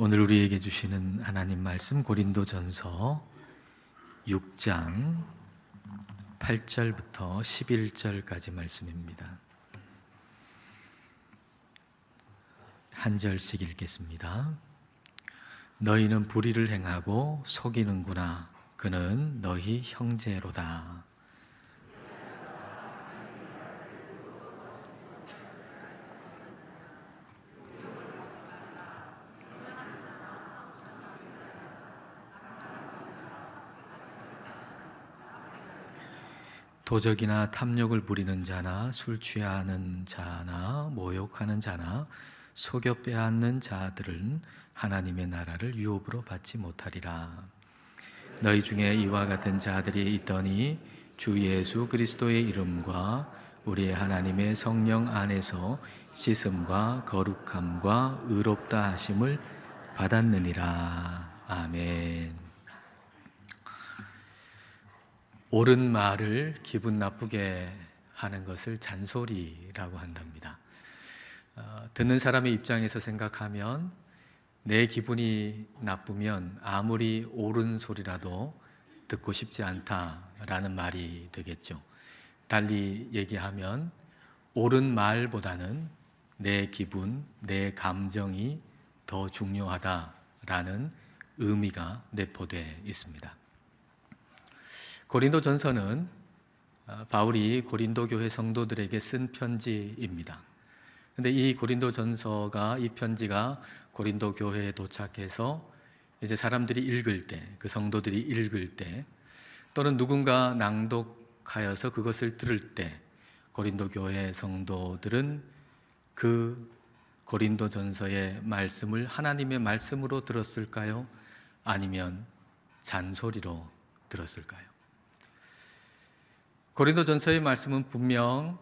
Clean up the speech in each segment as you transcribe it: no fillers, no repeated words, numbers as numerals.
오늘 우리에게 주시는 하나님 말씀 고린도전서 6장 8절부터 11절까지 말씀입니다. 한 절씩 읽겠습니다. 너희는 불의를 행하고 속이는구나. 그는 너희 형제로다. 도적이나 탐욕을 부리는 자나 술 취하는 자나 모욕하는 자나 속여 빼앗는 자들은 하나님의 나라를 유업으로 받지 못하리라. 너희 중에 이와 같은 자들이 있더니 주 예수 그리스도의 이름과 우리 하나님의 성령 안에서 씻음과 거룩함과 의롭다 하심을 받았느니라. 아멘. 옳은 말을 기분 나쁘게 하는 것을 잔소리라고 한답니다. 듣는 사람의 입장에서 생각하면 내 기분이 나쁘면 아무리 옳은 소리라도 듣고 싶지 않다라는 말이 되겠죠. 달리 얘기하면 옳은 말보다는 내 기분, 내 감정이 더 중요하다라는 의미가 내포되어 있습니다. 고린도전서는 바울이 고린도 교회 성도들에게 쓴 편지입니다. 그런데 이 고린도전서가, 이 편지가 고린도 교회에 도착해서 이제 사람들이 읽을 때, 그 성도들이 읽을 때, 또는 누군가 낭독하여서 그것을 들을 때, 고린도 교회 성도들은 그 고린도전서의 말씀을 하나님의 말씀으로 들었을까요? 아니면 잔소리로 들었을까요? 고린도전서의 말씀은 분명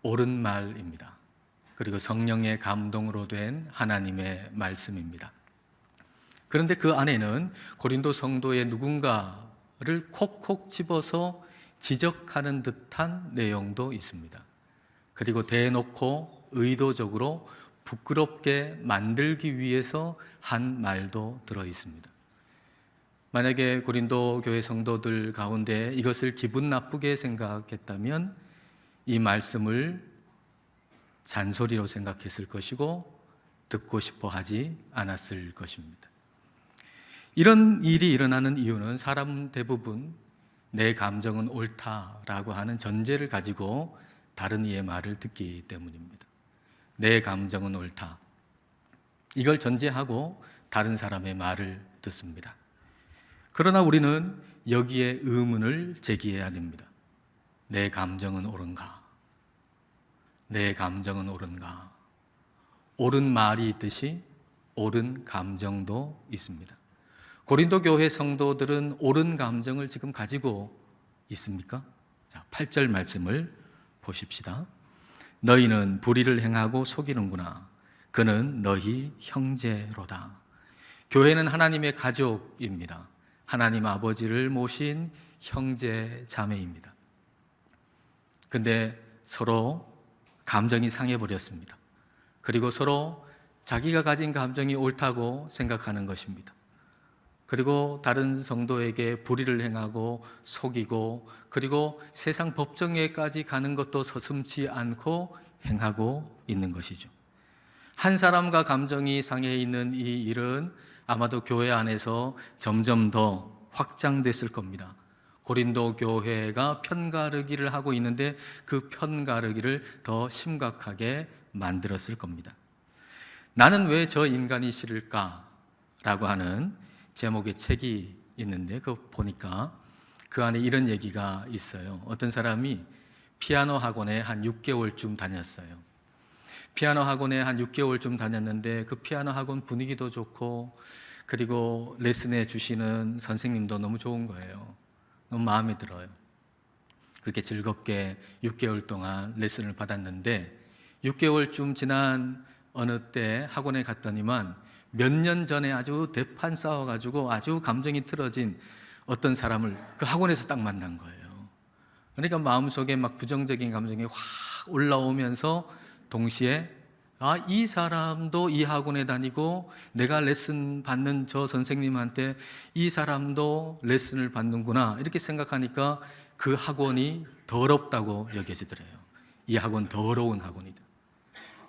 옳은 말입니다. 그리고 성령의 감동으로 된 하나님의 말씀입니다. 그런데 그 안에는 고린도 성도의 누군가를 콕콕 집어서 지적하는 듯한 내용도 있습니다. 그리고 대놓고 의도적으로 부끄럽게 만들기 위해서 한 말도 들어 있습니다. 만약에 고린도 교회 성도들 가운데 이것을 기분 나쁘게 생각했다면 이 말씀을 잔소리로 생각했을 것이고 듣고 싶어 하지 않았을 것입니다. 이런 일이 일어나는 이유는 사람 대부분 내 감정은 옳다라고 하는 전제를 가지고 다른 이의 말을 듣기 때문입니다. 내 감정은 옳다. 이걸 전제하고 다른 사람의 말을 듣습니다. 그러나 우리는 여기에 의문을 제기해야 됩니다. 내 감정은 옳은가? 내 감정은 옳은가? 옳은 말이 있듯이 옳은 감정도 있습니다. 고린도 교회 성도들은 옳은 감정을 지금 가지고 있습니까? 자, 8절 말씀을 보십시다. 너희는 불의를 행하고 속이는구나. 그는 너희 형제로다. 교회는 하나님의 가족입니다. 하나님 아버지를 모신 형제 자매입니다. 근데 서로 감정이 상해버렸습니다. 그리고 서로 자기가 가진 감정이 옳다고 생각하는 것입니다. 그리고 다른 성도에게 불의를 행하고 속이고 그리고 세상 법정에까지 가는 것도 서슴지 않고 행하고 있는 것이죠. 한 사람과 감정이 상해 있는 이 일은 아마도 교회 안에서 점점 더 확장됐을 겁니다. 고린도 교회가 편가르기를 하고 있는데 그 편가르기를 더 심각하게 만들었을 겁니다. 나는 왜 저 인간이 싫을까? 라고 하는 제목의 책이 있는데 그거 보니까 그 안에 이런 얘기가 있어요. 어떤 사람이 피아노 학원에 한 6개월쯤 다녔어요. 피아노 학원에 한 6개월쯤 다녔는데 그 피아노 학원 분위기도 좋고 그리고 레슨해 주시는 선생님도 너무 좋은 거예요. 너무 마음에 들어요. 그렇게 즐겁게 6개월 동안 레슨을 받았는데 6개월쯤 지난 어느 때 학원에 갔더니만 몇 년 전에 아주 대판 싸워가지고 아주 감정이 틀어진 어떤 사람을 그 학원에서 딱 만난 거예요. 그러니까 마음속에 막 부정적인 감정이 확 올라오면서 동시에 이 사람도 이 학원에 다니고 내가 레슨 받는 저 선생님한테 이 사람도 레슨을 받는구나 이렇게 생각하니까 그 학원이 더럽다고 여겨지더래요. 이 학원 더러운 학원이다.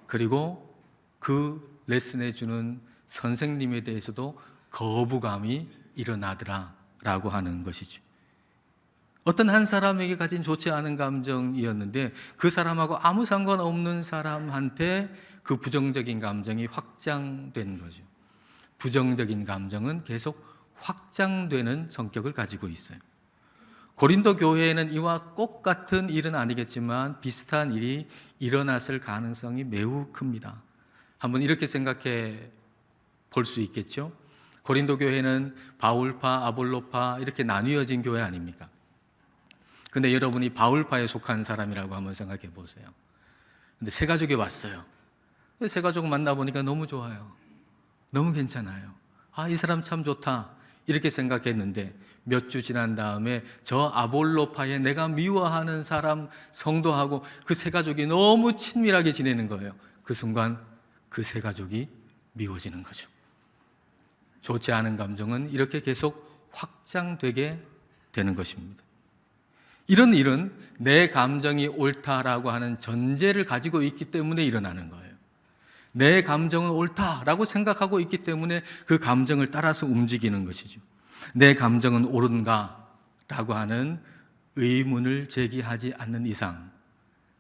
그리고 그 레슨해 주는 선생님에 대해서도 거부감이 일어나더라라고 하는 것이죠. 어떤 한 사람에게 가진 좋지 않은 감정이었는데 그 사람하고 아무 상관없는 사람한테 그 부정적인 감정이 확장된 거죠. 부정적인 감정은 계속 확장되는 성격을 가지고 있어요. 고린도 교회에는 이와 똑같은 일은 아니겠지만 비슷한 일이 일어났을 가능성이 매우 큽니다. 한번 이렇게 생각해 볼 수 있겠죠? 고린도 교회는 바울파, 아볼로파 이렇게 나뉘어진 교회 아닙니까? 근데 여러분이 바울파에 속한 사람이라고 한번 생각해 보세요. 근데 새 가족이 왔어요. 새 가족 만나보니까 너무 좋아요. 너무 괜찮아요. 이 사람 참 좋다. 이렇게 생각했는데 몇 주 지난 다음에 저 아볼로파에 내가 미워하는 사람 성도하고 그 새 가족이 너무 친밀하게 지내는 거예요. 그 순간 그 새 가족이 미워지는 거죠. 좋지 않은 감정은 이렇게 계속 확장되게 되는 것입니다. 이런 일은 내 감정이 옳다라고 하는 전제를 가지고 있기 때문에 일어나는 거예요. 내 감정은 옳다라고 생각하고 있기 때문에 그 감정을 따라서 움직이는 것이죠. 내 감정은 옳은가라고 하는 의문을 제기하지 않는 이상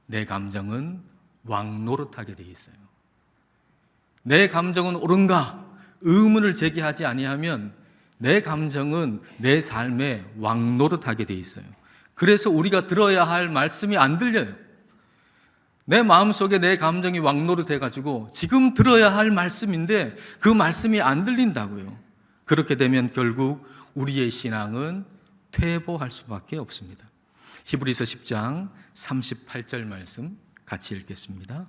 내 감정은 왕노릇하게 돼 있어요. 내 감정은 옳은가 의문을 제기하지 아니하면 내 감정은 내 삶에 왕노릇하게 돼 있어요. 그래서 우리가 들어야 할 말씀이 안 들려요. 내 마음속에 내 감정이 왕노릇해가지고 지금 들어야 할 말씀인데 그 말씀이 안 들린다고요. 그렇게 되면 결국 우리의 신앙은 퇴보할 수밖에 없습니다. 히브리서 10장 38절 말씀 같이 읽겠습니다.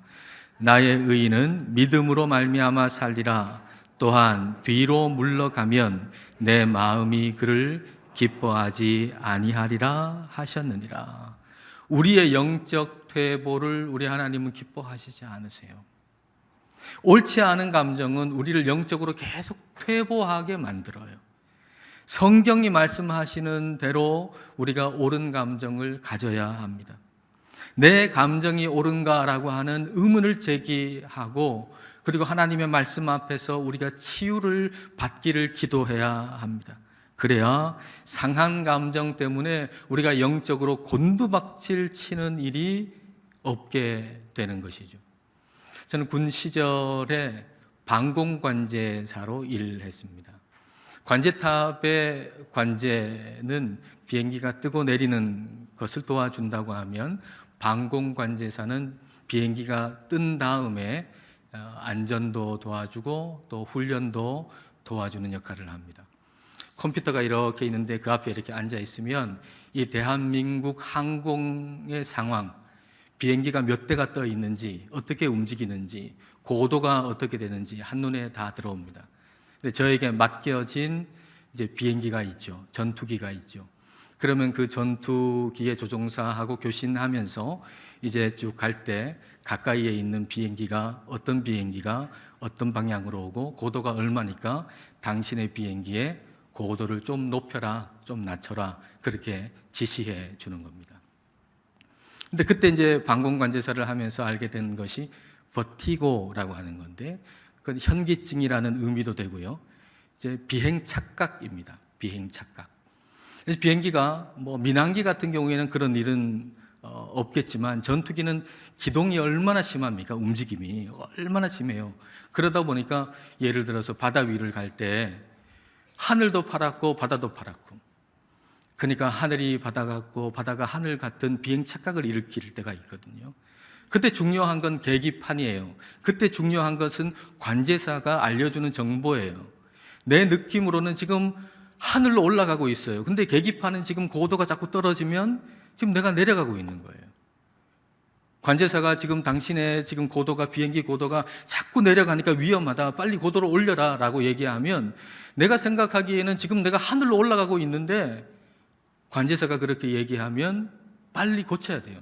나의 의인은 믿음으로 말미암아 살리라. 또한 뒤로 물러가면 내 마음이 그를 기뻐하지 아니하리라 하셨느니라. 우리의 영적 퇴보를 우리 하나님은 기뻐하시지 않으세요. 옳지 않은 감정은 우리를 영적으로 계속 퇴보하게 만들어요. 성경이 말씀하시는 대로 우리가 옳은 감정을 가져야 합니다. 내 감정이 옳은가라고 하는 의문을 제기하고 그리고 하나님의 말씀 앞에서 우리가 치유를 받기를 기도해야 합니다. 그래야 상한 감정 때문에 우리가 영적으로 곤두박질 치는 일이 없게 되는 것이죠. 저는 군 시절에 방공관제사로 일을 했습니다. 관제탑의 관제는 비행기가 뜨고 내리는 것을 도와준다고 하면 방공관제사는 비행기가 뜬 다음에 안전도 도와주고 또 훈련도 도와주는 역할을 합니다. 컴퓨터가 이렇게 있는데 그 앞에 이렇게 앉아 있으면 이 대한민국 항공의 상황, 비행기가 몇 대가 떠 있는지, 어떻게 움직이는지, 고도가 어떻게 되는지 한눈에 다 들어옵니다. 근데 저에게 맡겨진 이제 비행기가 있죠. 전투기가 있죠. 그러면 그 전투기의 조종사하고 교신하면서 이제 쭉 갈 때 가까이에 있는 비행기가 어떤 방향으로 오고 고도가 얼마니까 당신의 비행기의 고도를 좀 높여라, 좀 낮춰라 그렇게 지시해 주는 겁니다. 근데 그때 이제 방공관제사를 하면서 알게 된 것이 버티고라고 하는 건데 그건 현기증이라는 의미도 되고요. 이제 비행 착각입니다. 비행 착각. 비행기가 민항기 같은 경우에는 그런 일은 없겠지만 전투기는 기동이 얼마나 심합니까? 움직임이 얼마나 심해요. 그러다 보니까 예를 들어서 바다 위를 갈 때 하늘도 파랗고 바다도 파랗고 그러니까 하늘이 바다 같고 바다가 하늘 같은 비행 착각을 일으킬 때가 있거든요. 그때 중요한 건 계기판이에요. 그때 중요한 것은 관제사가 알려주는 정보예요. 내 느낌으로는 지금 하늘로 올라가고 있어요. 근데 계기판은 지금 고도가 자꾸 떨어지면 지금 내가 내려가고 있는 거예요. 관제사가 지금 당신의 지금 고도가 비행기 고도가 자꾸 내려가니까 위험하다. 빨리 고도를 올려라 라고 얘기하면 내가 생각하기에는 지금 내가 하늘로 올라가고 있는데 관제사가 그렇게 얘기하면 빨리 고쳐야 돼요.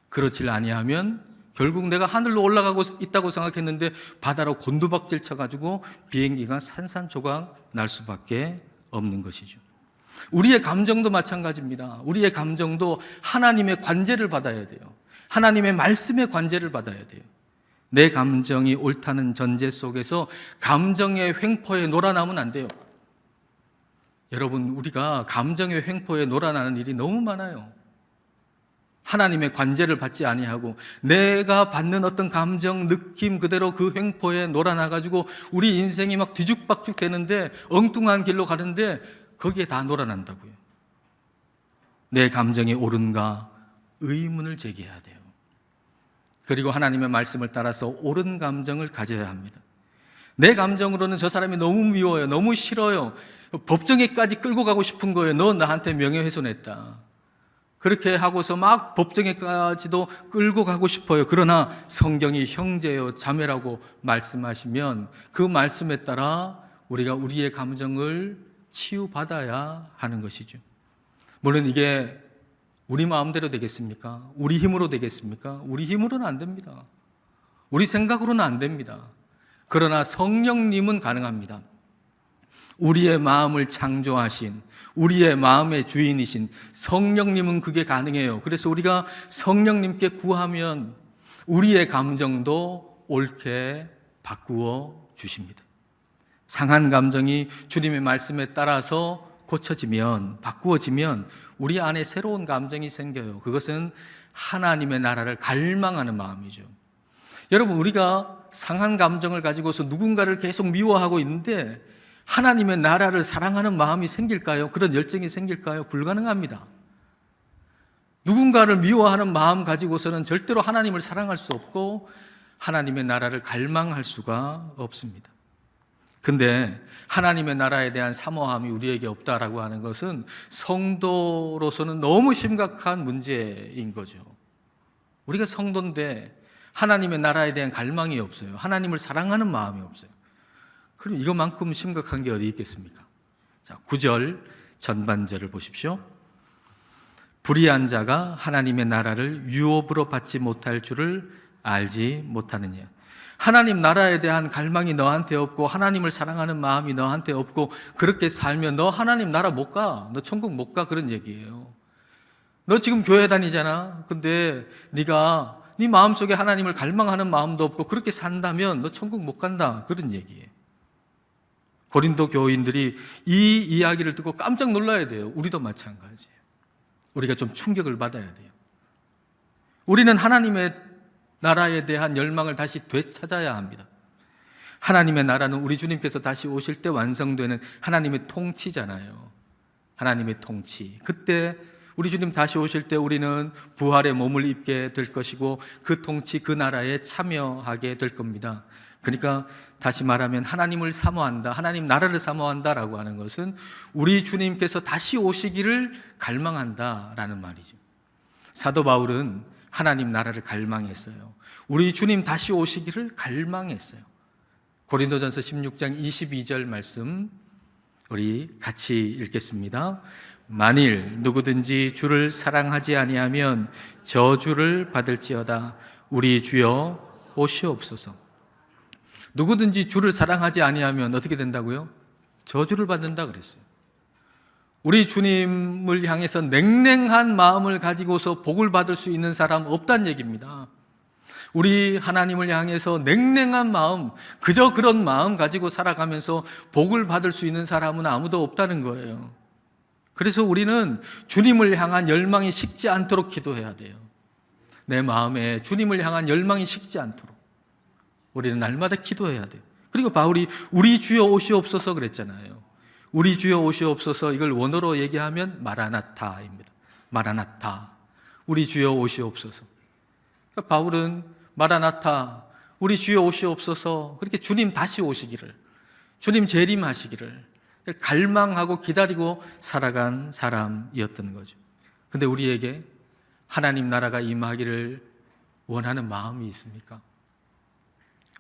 그렇지 아니하면 결국 내가 하늘로 올라가고 있다고 생각했는데 바다로 곤두박질 쳐가지고 비행기가 산산조각 날 수밖에 없는 것이죠. 우리의 감정도 마찬가지입니다. 우리의 감정도 하나님의 관제를 받아야 돼요. 하나님의 말씀의 관제를 받아야 돼요. 내 감정이 옳다는 전제 속에서 감정의 횡포에 놀아나면 안 돼요. 여러분, 우리가 감정의 횡포에 놀아나는 일이 너무 많아요. 하나님의 관제를 받지 아니하고 내가 받는 어떤 감정, 느낌 그대로 그 횡포에 놀아나가지고 우리 인생이 막 뒤죽박죽 되는데, 엉뚱한 길로 가는데 거기에 다 놀아난다고요. 내 감정이 옳은가 의문을 제기해야 돼요. 그리고 하나님의 말씀을 따라서 옳은 감정을 가져야 합니다. 내 감정으로는 저 사람이 너무 미워요, 너무 싫어요, 법정에까지 끌고 가고 싶은 거예요. 너 나한테 명예훼손했다. 그렇게 하고서 막 법정에까지도 끌고 가고 싶어요. 그러나 성경이 형제요 자매라고 말씀하시면 그 말씀에 따라 우리가 우리의 감정을 치유받아야 하는 것이죠. 물론 이게 우리 마음대로 되겠습니까? 우리 힘으로 되겠습니까? 우리 힘으로는 안 됩니다. 우리 생각으로는 안 됩니다. 그러나 성령님은 가능합니다. 우리의 마음을 창조하신, 우리의 마음의 주인이신 성령님은 그게 가능해요. 그래서 우리가 성령님께 구하면 우리의 감정도 옳게 바꾸어 주십니다. 상한 감정이 주님의 말씀에 따라서 고쳐지면, 바꾸어지면 우리 안에 새로운 감정이 생겨요. 그것은 하나님의 나라를 갈망하는 마음이죠. 여러분, 우리가 상한 감정을 가지고서 누군가를 계속 미워하고 있는데 하나님의 나라를 사랑하는 마음이 생길까요? 그런 열정이 생길까요? 불가능합니다. 누군가를 미워하는 마음 가지고서는 절대로 하나님을 사랑할 수 없고 하나님의 나라를 갈망할 수가 없습니다. 근데 하나님의 나라에 대한 사모함이 우리에게 없다라고 하는 것은 성도로서는 너무 심각한 문제인 거죠. 우리가 성도인데 하나님의 나라에 대한 갈망이 없어요. 하나님을 사랑하는 마음이 없어요. 그럼 이것만큼 심각한 게 어디 있겠습니까? 자, 9절 전반절을 보십시오. 불의한 자가 하나님의 나라를 유업으로 받지 못할 줄을 알지 못하느냐. 하나님 나라에 대한 갈망이 너한테 없고 하나님을 사랑하는 마음이 너한테 없고 그렇게 살면 너 하나님 나라 못 가. 너 천국 못 가. 그런 얘기예요. 너 지금 교회 다니잖아. 근데 네가 네 마음속에 하나님을 갈망하는 마음도 없고 그렇게 산다면 너 천국 못 간다. 그런 얘기예요. 고린도 교인들이 이 이야기를 듣고 깜짝 놀라야 돼요. 우리도 마찬가지예요. 우리가 좀 충격을 받아야 돼요. 우리는 하나님의 나라에 대한 열망을 다시 되찾아야 합니다. 하나님의 나라는 우리 주님께서 다시 오실 때 완성되는 하나님의 통치잖아요. 하나님의 통치. 그때 우리 주님 다시 오실 때 우리는 부활의 몸을 입게 될 것이고 그 통치, 그 나라에 참여하게 될 겁니다. 그러니까 다시 말하면 하나님을 사모한다, 하나님 나라를 사모한다라고 하는 것은 우리 주님께서 다시 오시기를 갈망한다라는 말이죠. 사도 바울은 하나님 나라를 갈망했어요. 우리 주님 다시 오시기를 갈망했어요. 고린도전서 16장 22절 말씀 우리 같이 읽겠습니다. 만일 누구든지 주를 사랑하지 아니하면 저주를 받을지어다. 우리 주여 오시옵소서. 누구든지 주를 사랑하지 아니하면 어떻게 된다고요? 저주를 받는다 그랬어요. 우리 주님을 향해서 냉랭한 마음을 가지고서 복을 받을 수 있는 사람 없다는 얘기입니다. 우리 하나님을 향해서 냉랭한 마음, 그저 그런 마음 가지고 살아가면서 복을 받을 수 있는 사람은 아무도 없다는 거예요. 그래서 우리는 주님을 향한 열망이 식지 않도록 기도해야 돼요. 내 마음에 주님을 향한 열망이 식지 않도록 우리는 날마다 기도해야 돼요. 그리고 바울이 우리 주여 오시옵소서 그랬잖아요. 우리 주여 오시옵소서, 이걸 원어로 얘기하면 마라나타입니다. 마라나타, 우리 주여 오시옵소서. 그러니까 바울은 마라나타, 우리 주여 오시옵소서, 그렇게 주님 다시 오시기를, 주님 재림하시기를 갈망하고 기다리고 살아간 사람이었던 거죠. 근데 우리에게 하나님 나라가 임하기를 원하는 마음이 있습니까?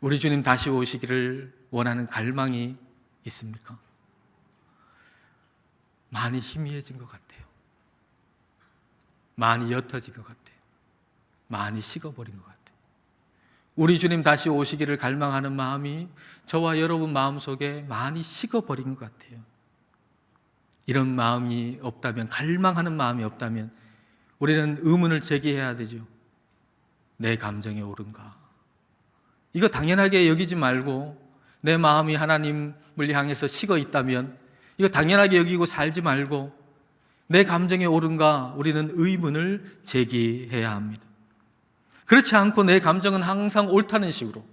우리 주님 다시 오시기를 원하는 갈망이 있습니까? 많이 희미해진 것 같아요. 많이 옅어진 것 같아요. 많이 식어버린 것 같아요. 우리 주님 다시 오시기를 갈망하는 마음이 저와 여러분 마음속에 많이 식어버린 것 같아요. 이런 마음이 없다면, 갈망하는 마음이 없다면 우리는 의문을 제기해야 되죠. 내 감정이 옳은가? 이거 당연하게 여기지 말고, 내 마음이 하나님을 향해서 식어 있다면 이거 당연하게 여기고 살지 말고 내 감정이 옳은가? 우리는 의문을 제기해야 합니다. 그렇지 않고 내 감정은 항상 옳다는 식으로,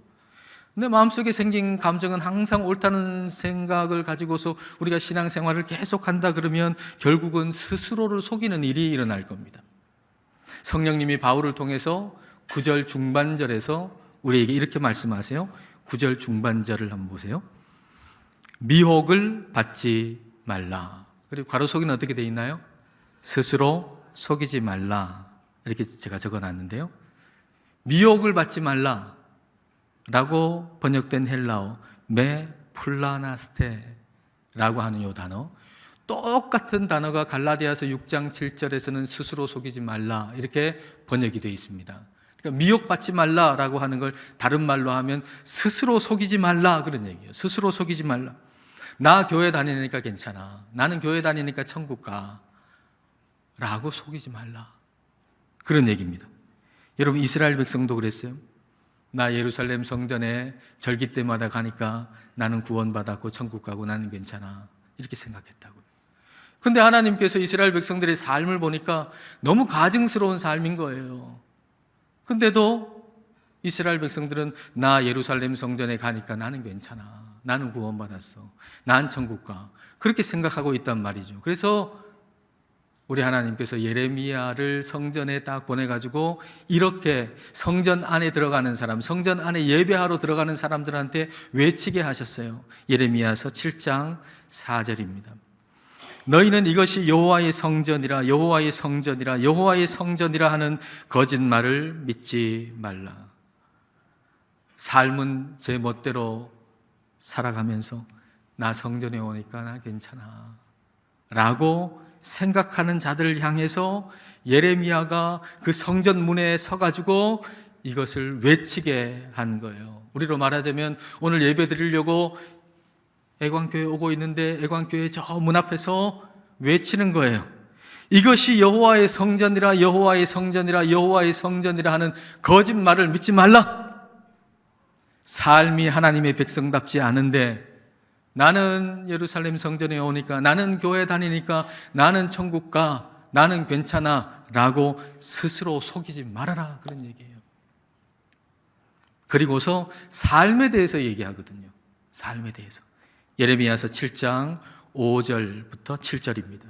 내 마음속에 생긴 감정은 항상 옳다는 생각을 가지고서 우리가 신앙생활을 계속한다 그러면 결국은 스스로를 속이는 일이 일어날 겁니다. 성령님이 바울을 통해서 9절 중반절에서 우리에게 이렇게 말씀하세요. 9절 중반절을 한번 보세요. 미혹을 받지 말라. 그리고 가로 속에는 어떻게 되어 있나요? 스스로 속이지 말라. 이렇게 제가 적어놨는데요. 미혹을 받지 말라 라고 번역된 헬라어 메 플라나스테라고 하는 이 단어, 똑같은 단어가 갈라디아서 6장 7절에서는 스스로 속이지 말라 이렇게 번역이 되어 있습니다. 그러니까 미혹받지 말라라고 하는 걸 다른 말로 하면 스스로 속이지 말라 그런 얘기예요. 스스로 속이지 말라. 나 교회 다니니까 괜찮아, 나는 교회 다니니까 천국 가 라고 속이지 말라 그런 얘기입니다. 여러분, 이스라엘 백성도 그랬어요. 나 예루살렘 성전에 절기 때마다 가니까 나는 구원받았고 천국 가고 나는 괜찮아 이렇게 생각했다고요. 근데 하나님께서 이스라엘 백성들의 삶을 보니까 너무 가증스러운 삶인 거예요. 근데도 이스라엘 백성들은 나 예루살렘 성전에 가니까 나는 괜찮아, 나는 구원받았어, 난 천국 가 그렇게 생각하고 있단 말이죠. 그래서 우리 하나님께서 예레미야를 성전에 딱 보내가지고 이렇게 성전 안에 들어가는 사람, 성전 안에 예배하러 들어가는 사람들한테 외치게 하셨어요. 예레미야서 7장 4절입니다. 너희는 이것이 여호와의 성전이라, 여호와의 성전이라, 여호와의 성전이라 하는 거짓말을 믿지 말라. 삶은 제 멋대로 살아가면서 나 성전에 오니까 나 괜찮아 라고 생각하는 자들을 향해서 예레미야가 그 성전 문에 서가지고 이것을 외치게 한 거예요. 우리로 말하자면 오늘 예배 드리려고 애광교회 오고 있는데 애광교회 저 문 앞에서 외치는 거예요. 이것이 여호와의 성전이라, 여호와의 성전이라, 여호와의 성전이라 하는 거짓말을 믿지 말라. 삶이 하나님의 백성답지 않은데 나는 예루살렘 성전에 오니까, 나는 교회 다니니까 나는 천국 가, 나는 괜찮아 라고 스스로 속이지 말아라 그런 얘기예요. 그리고서 삶에 대해서 얘기하거든요. 삶에 대해서. 예레미야서 7장 5절부터 7절입니다.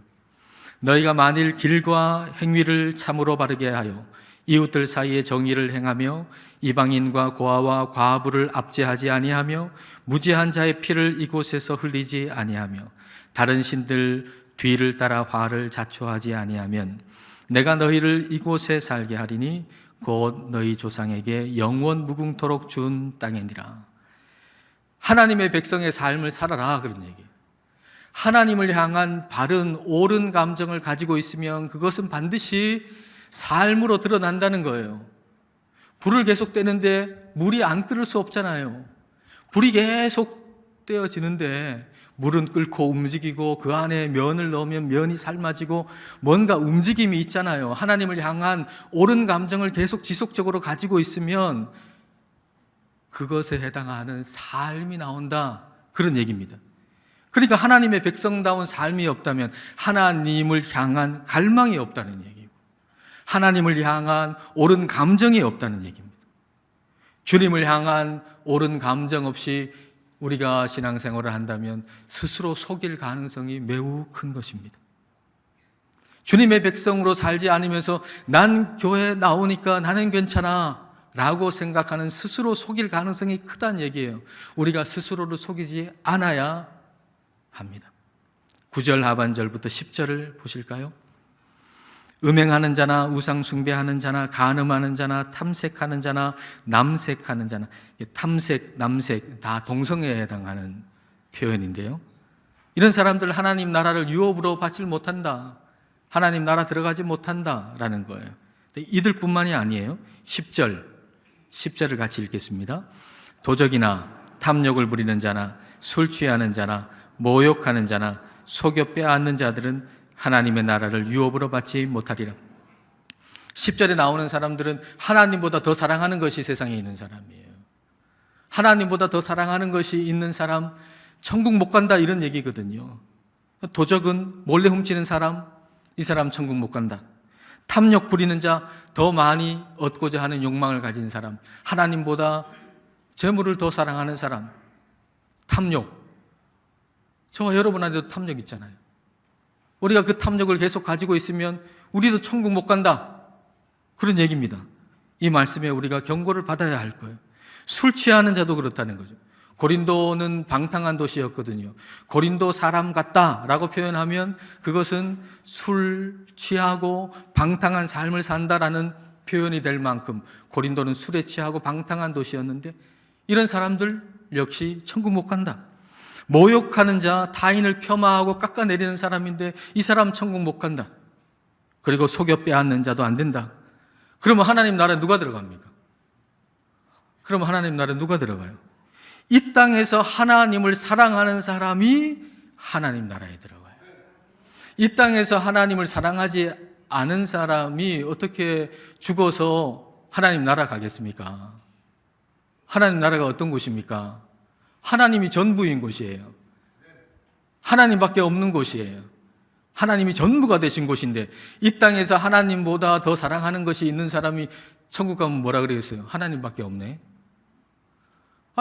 너희가 만일 길과 행위를 참으로 바르게 하여 이웃들 사이에 정의를 행하며 이방인과 고아와 과부를 압제하지 아니하며 무지한 자의 피를 이곳에서 흘리지 아니하며 다른 신들 뒤를 따라 화를 자초하지 아니하면 내가 너희를 이곳에 살게 하리니 곧 너희 조상에게 영원 무궁토록 준 땅이니라. 하나님의 백성의 삶을 살아라 그런 얘기예요. 하나님을 향한 바른 옳은 감정을 가지고 있으면 그것은 반드시 삶으로 드러난다는 거예요. 불을 계속 떼는데 물이 안 끓을 수 없잖아요. 불이 계속 떼어지는데 물은 끓고 움직이고 그 안에 면을 넣으면 면이 삶아지고 뭔가 움직임이 있잖아요. 하나님을 향한 옳은 감정을 계속 지속적으로 가지고 있으면 그것에 해당하는 삶이 나온다 그런 얘기입니다. 그러니까 하나님의 백성다운 삶이 없다면 하나님을 향한 갈망이 없다는 얘기고 하나님을 향한 옳은 감정이 없다는 얘기입니다. 주님을 향한 옳은 감정 없이 우리가 신앙생활을 한다면 스스로 속일 가능성이 매우 큰 것입니다. 주님의 백성으로 살지 않으면서 난 교회 나오니까 나는 괜찮아 라고 생각하는 스스로 속일 가능성이 크다는 얘기예요. 우리가 스스로를 속이지 않아야 합니다. 9절 하반절부터 10절을 보실까요? 음행하는 자나 우상 숭배하는 자나 간음하는 자나 탐색하는 자나 남색하는 자나, 탐색, 남색 다 동성애에 해당하는 표현인데요. 이런 사람들 하나님 나라를 유업으로 받지 못한다, 하나님 나라 들어가지 못한다라는 거예요. 이들뿐만이 아니에요. 10절 10절을 같이 읽겠습니다. 도적이나 탐욕을 부리는 자나 술 취하는 자나 모욕하는 자나 속여 빼앗는 자들은 하나님의 나라를 유업으로 받지 못하리라. 10절에 나오는 사람들은 하나님보다 더 사랑하는 것이 세상에 있는 사람이에요. 하나님보다 더 사랑하는 것이 있는 사람 천국 못 간다, 이런 얘기거든요. 도적은 몰래 훔치는 사람, 이 사람 천국 못 간다. 탐욕 부리는 자, 더 많이 얻고자 하는 욕망을 가진 사람, 하나님보다 재물을 더 사랑하는 사람, 탐욕. 저와 여러분한테도 탐욕 있잖아요. 우리가 그 탐욕을 계속 가지고 있으면 우리도 천국 못 간다, 그런 얘기입니다. 이 말씀에 우리가 경고를 받아야 할 거예요. 술 취하는 자도 그렇다는 거죠. 고린도는 방탕한 도시였거든요. 고린도 사람 같다라고 표현하면 그것은 술 취하고 방탕한 삶을 산다라는 표현이 될 만큼 고린도는 술에 취하고 방탕한 도시였는데, 이런 사람들 역시 천국 못 간다. 모욕하는 자, 타인을 폄하하고 깎아내리는 사람인데 이 사람 천국 못 간다. 그리고 속여 빼앗는 자도 안 된다. 그러면 하나님 나라에 누가 들어갑니까? 그러면 하나님 나라에 누가 들어가요? 이 땅에서 하나님을 사랑하는 사람이 하나님 나라에 들어가요. 이 땅에서 하나님을 사랑하지 않은 사람이 어떻게 죽어서 하나님 나라 가겠습니까? 하나님 나라가 어떤 곳입니까? 하나님이 전부인 곳이에요. 하나님밖에 없는 곳이에요. 하나님이 전부가 되신 곳인데, 이 땅에서 하나님보다 더 사랑하는 것이 있는 사람이 천국 가면 뭐라 그러겠어요? 하나님밖에 없네.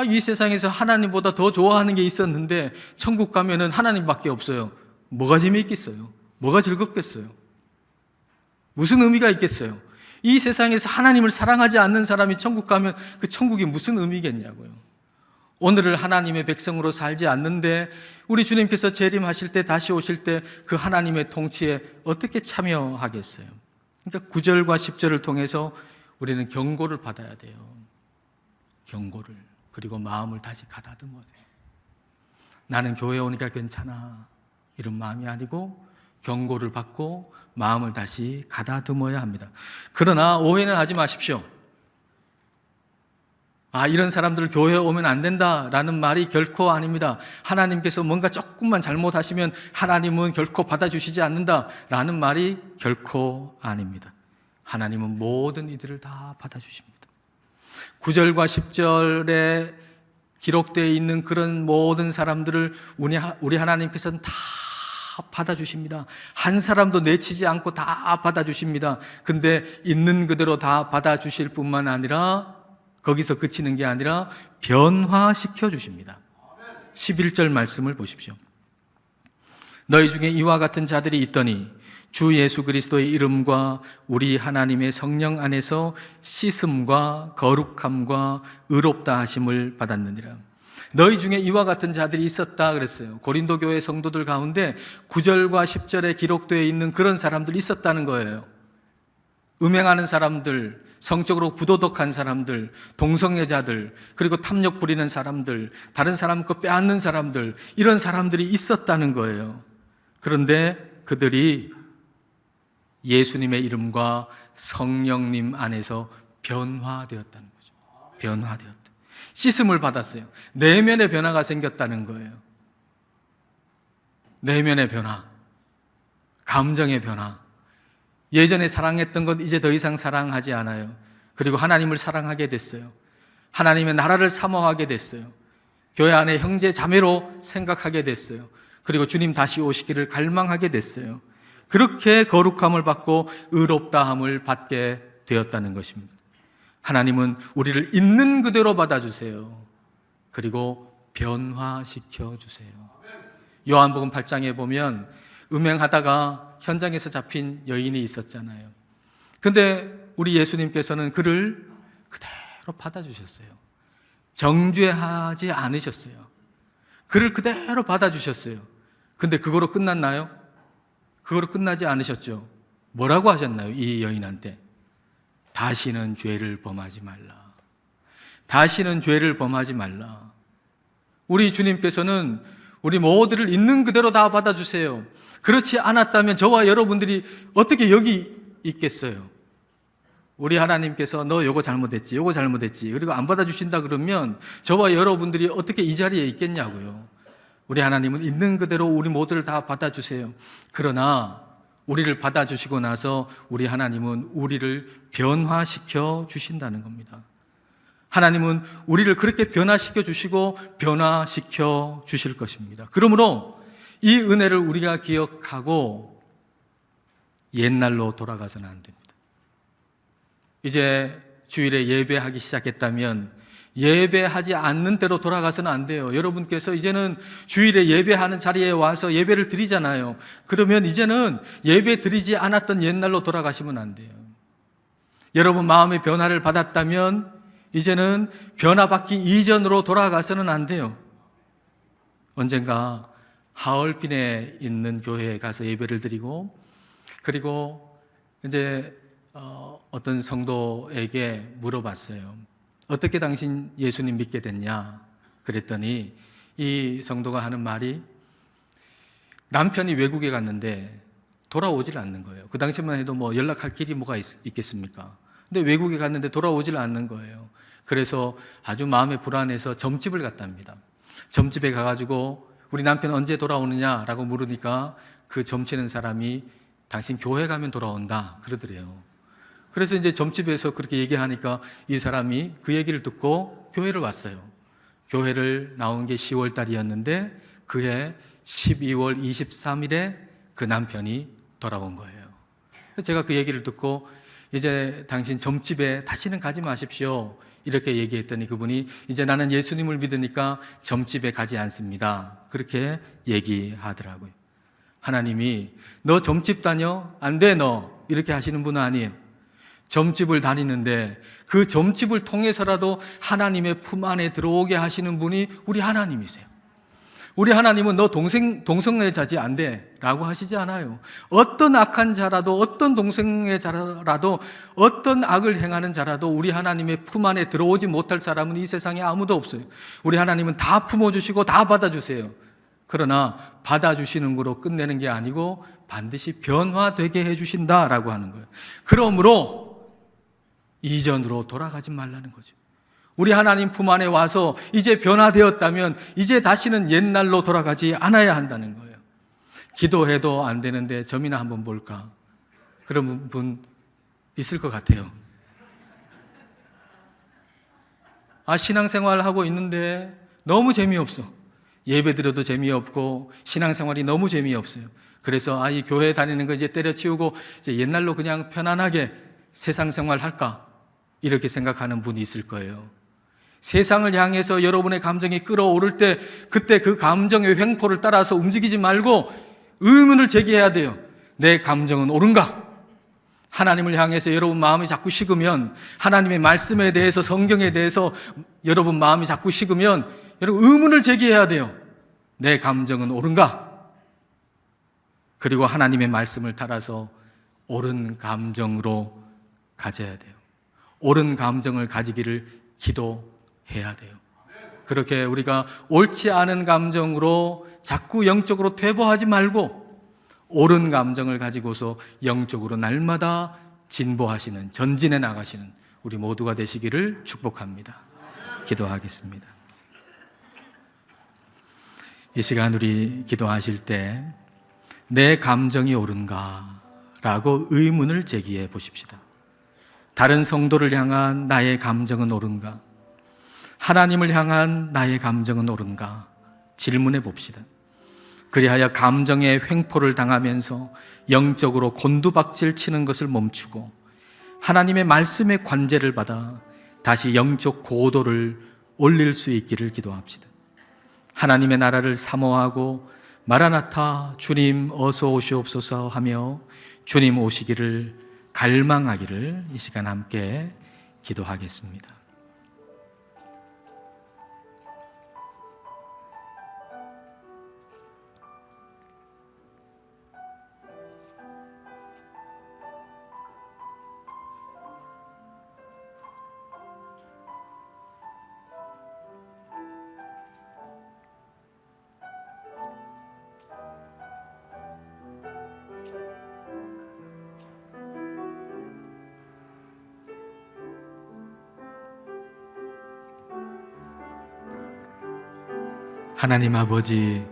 이 세상에서 하나님보다 더 좋아하는 게 있었는데 천국 가면은 하나님밖에 없어요. 뭐가 재미있겠어요? 뭐가 즐겁겠어요? 무슨 의미가 있겠어요? 이 세상에서 하나님을 사랑하지 않는 사람이 천국 가면 그 천국이 무슨 의미겠냐고요. 오늘을 하나님의 백성으로 살지 않는데 우리 주님께서 재림하실 때, 다시 오실 때 그 하나님의 통치에 어떻게 참여하겠어요? 그러니까 9절과 10절을 통해서 우리는 경고를 받아야 돼요. 경고를. 그리고 마음을 다시 가다듬어야 돼요. 나는 교회 오니까 괜찮아, 이런 마음이 아니고 경고를 받고 마음을 다시 가다듬어야 합니다. 그러나 오해는 하지 마십시오. 이런 사람들 교회에 오면 안 된다라는 말이 결코 아닙니다. 하나님께서 뭔가 조금만 잘못하시면 하나님은 결코 받아주시지 않는다라는 말이 결코 아닙니다. 하나님은 모든 이들을 다 받아주십니다. 9절과 10절에 기록되어 있는 그런 모든 사람들을 우리 하나님께서는 다 받아주십니다. 한 사람도 내치지 않고 다 받아주십니다. 근데 있는 그대로 다 받아주실 뿐만 아니라 거기서 그치는 게 아니라 변화시켜 주십니다. 11절 말씀을 보십시오. 너희 중에 이와 같은 자들이 있더니 주 예수 그리스도의 이름과 우리 하나님의 성령 안에서 씻음과 거룩함과 의롭다 하심을 받았느니라. 너희 중에 이와 같은 자들이 있었다 그랬어요. 고린도 교회 성도들 가운데 9절과 10절에 기록되어 있는 그런 사람들이 있었다는 거예요. 음행하는 사람들, 성적으로 부도덕한 사람들, 동성애자들, 그리고 탐욕 부리는 사람들, 다른 사람 거 빼앗는 사람들, 이런 사람들이 있었다는 거예요. 그런데 그들이 예수님의 이름과 성령님 안에서 변화되었다는 거죠. 변화되었다. 씻음을 받았어요. 내면의 변화가 생겼다는 거예요. 내면의 변화, 감정의 변화. 예전에 사랑했던 것 이제 더 이상 사랑하지 않아요. 그리고 하나님을 사랑하게 됐어요. 하나님의 나라를 사모하게 됐어요. 교회 안에 형제 자매로 생각하게 됐어요. 그리고 주님 다시 오시기를 갈망하게 됐어요. 그렇게 거룩함을 받고 의롭다함을 받게 되었다는 것입니다. 하나님은 우리를 있는 그대로 받아주세요. 그리고 변화시켜 주세요. 요한복음 8장에 보면 음행하다가 현장에서 잡힌 여인이 있었잖아요. 근데 우리 예수님께서는 그를 그대로 받아주셨어요. 정죄하지 않으셨어요. 그를 그대로 받아주셨어요. 근데 그거로 끝났나요? 그거로 끝나지 않으셨죠. 뭐라고 하셨나요? 이 여인한테 다시는 죄를 범하지 말라. 다시는 죄를 범하지 말라. 우리 주님께서는 우리 모두를 있는 그대로 다 받아주세요. 그렇지 않았다면 저와 여러분들이 어떻게 여기 있겠어요? 우리 하나님께서 너 요거 잘못했지, 요거 잘못했지, 그리고 안 받아주신다 그러면 저와 여러분들이 어떻게 이 자리에 있겠냐고요. 우리 하나님은 있는 그대로 우리 모두를 다 받아주세요. 그러나 우리를 받아주시고 나서 우리 하나님은 우리를 변화시켜 주신다는 겁니다. 하나님은 우리를 그렇게 변화시켜 주시고 변화시켜 주실 것입니다. 그러므로 이 은혜를 우리가 기억하고 옛날로 돌아가서는 안 됩니다. 이제 주일에 예배하기 시작했다면 예배하지 않는 때로 돌아가서는 안 돼요. 여러분께서 이제는 주일에 예배하는 자리에 와서 예배를 드리잖아요. 그러면 이제는 예배 드리지 않았던 옛날로 돌아가시면 안 돼요. 여러분 마음의 변화를 받았다면 이제는 변화받기 이전으로 돌아가서는 안 돼요. 언젠가 하얼빈에 있는 교회에 가서 예배를 드리고, 그리고 이제 어떤 성도에게 물어봤어요. 어떻게 당신 예수님 믿게 됐냐? 그랬더니 이 성도가 하는 말이, 남편이 외국에 갔는데 돌아오질 않는 거예요. 그 당시만 해도 뭐 연락할 길이 뭐가 있겠습니까? 근데 외국에 갔는데 돌아오질 않는 거예요. 그래서 아주 마음에 불안해서 점집을 갔답니다. 점집에 가가지고 우리 남편 언제 돌아오느냐라고 물으니까 그 점치는 사람이 당신 교회 가면 돌아온다 그러더래요. 그래서 이제 점집에서 그렇게 얘기하니까 이 사람이 그 얘기를 듣고 교회를 왔어요. 교회를 나온 게 10월 달이었는데 그해 12월 23일에 그 남편이 돌아온 거예요. 그래서 제가 그 얘기를 듣고 이제 당신 점집에 다시는 가지 마십시오 이렇게 얘기했더니 그분이 이제 나는 예수님을 믿으니까 점집에 가지 않습니다 그렇게 얘기하더라고요. 하나님이 너 점집 다녀? 안 돼 너 이렇게 하시는 분은 아니에요. 점집을 다니는데 그 점집을 통해서라도 하나님의 품 안에 들어오게 하시는 분이 우리 하나님이세요. 우리 하나님은 너 동성애 자지 안 돼 라고 하시지 않아요. 어떤 악한 자라도, 어떤 동성애 자라도, 어떤 악을 행하는 자라도 우리 하나님의 품 안에 들어오지 못할 사람은 이 세상에 아무도 없어요. 우리 하나님은 다 품어주시고 다 받아주세요. 그러나 받아주시는 거로 끝내는 게 아니고 반드시 변화되게 해주신다라고 하는 거예요. 그러므로 이전으로 돌아가지 말라는 거죠. 우리 하나님 품 안에 와서 이제 변화되었다면 이제 다시는 옛날로 돌아가지 않아야 한다는 거예요. 기도해도 안 되는데 점이나 한번 볼까? 그런 분 있을 것 같아요. 신앙생활 하고 있는데 너무 재미없어. 예배 드려도 재미없고 신앙생활이 너무 재미없어요. 그래서 이 교회 다니는 거 이제 때려치우고 이제 옛날로 그냥 편안하게 세상생활 할까? 이렇게 생각하는 분이 있을 거예요. 세상을 향해서 여러분의 감정이 끌어오를 때 그때 그 감정의 횡포를 따라서 움직이지 말고 의문을 제기해야 돼요. 내 감정은 옳은가? 하나님을 향해서 여러분 마음이 자꾸 식으면, 하나님의 말씀에 대해서, 성경에 대해서 여러분 마음이 자꾸 식으면 여러분 의문을 제기해야 돼요. 내 감정은 옳은가? 그리고 하나님의 말씀을 따라서 옳은 감정으로 가져야 돼요. 옳은 감정을 가지기를 기도해야 돼요. 그렇게 우리가 옳지 않은 감정으로 자꾸 영적으로 퇴보하지 말고 옳은 감정을 가지고서 영적으로 날마다 진보하시는, 전진해 나가시는 우리 모두가 되시기를 축복합니다. 기도하겠습니다. 이 시간 우리 기도하실 때 내 감정이 옳은가? 라고 의문을 제기해 보십시다. 다른 성도를 향한 나의 감정은 옳은가? 하나님을 향한 나의 감정은 옳은가? 질문해 봅시다. 그리하여 감정의 횡포를 당하면서 영적으로 곤두박질 치는 것을 멈추고 하나님의 말씀의 관제를 받아 다시 영적 고도를 올릴 수 있기를 기도합시다. 하나님의 나라를 사모하고 마라나타 주님 어서 오시옵소서 하며 주님 오시기를 갈망하기를 이 시간 함께 기도하겠습니다. 하나님 아버지,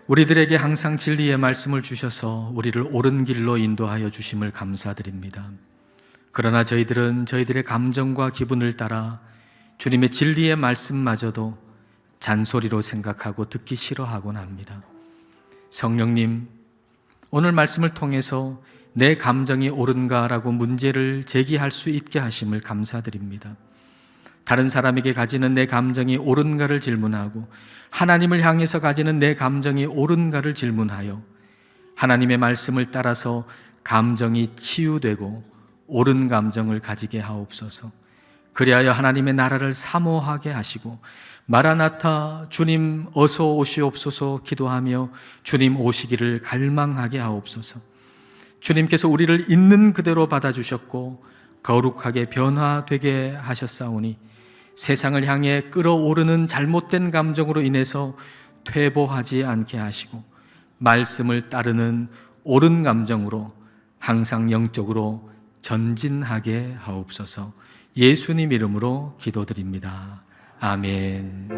우리들에게 항상 진리의 말씀을 주셔서 우리를 옳은 길로 인도하여 주심을 감사드립니다. 그러나 저희들은 저희들의 감정과 기분을 따라 주님의 진리의 말씀마저도 잔소리로 생각하고 듣기 싫어하곤 합니다. 성령님, 오늘 말씀을 통해서 내 감정이 옳은가라고 문제를 제기할 수 있게 하심을 감사드립니다. 다른 사람에게 가지는 내 감정이 옳은가를 질문하고 하나님을 향해서 가지는 내 감정이 옳은가를 질문하여 하나님의 말씀을 따라서 감정이 치유되고 옳은 감정을 가지게 하옵소서. 그리하여 하나님의 나라를 사모하게 하시고 마라나타 주님 어서 오시옵소서 기도하며 주님 오시기를 갈망하게 하옵소서. 주님께서 우리를 있는 그대로 받아주셨고 거룩하게 변화되게 하셨사오니 세상을 향해 끓어오르는 잘못된 감정으로 인해서 퇴보하지 않게 하시고 말씀을 따르는 옳은 감정으로 항상 영적으로 전진하게 하옵소서. 예수님 이름으로 기도드립니다. 아멘.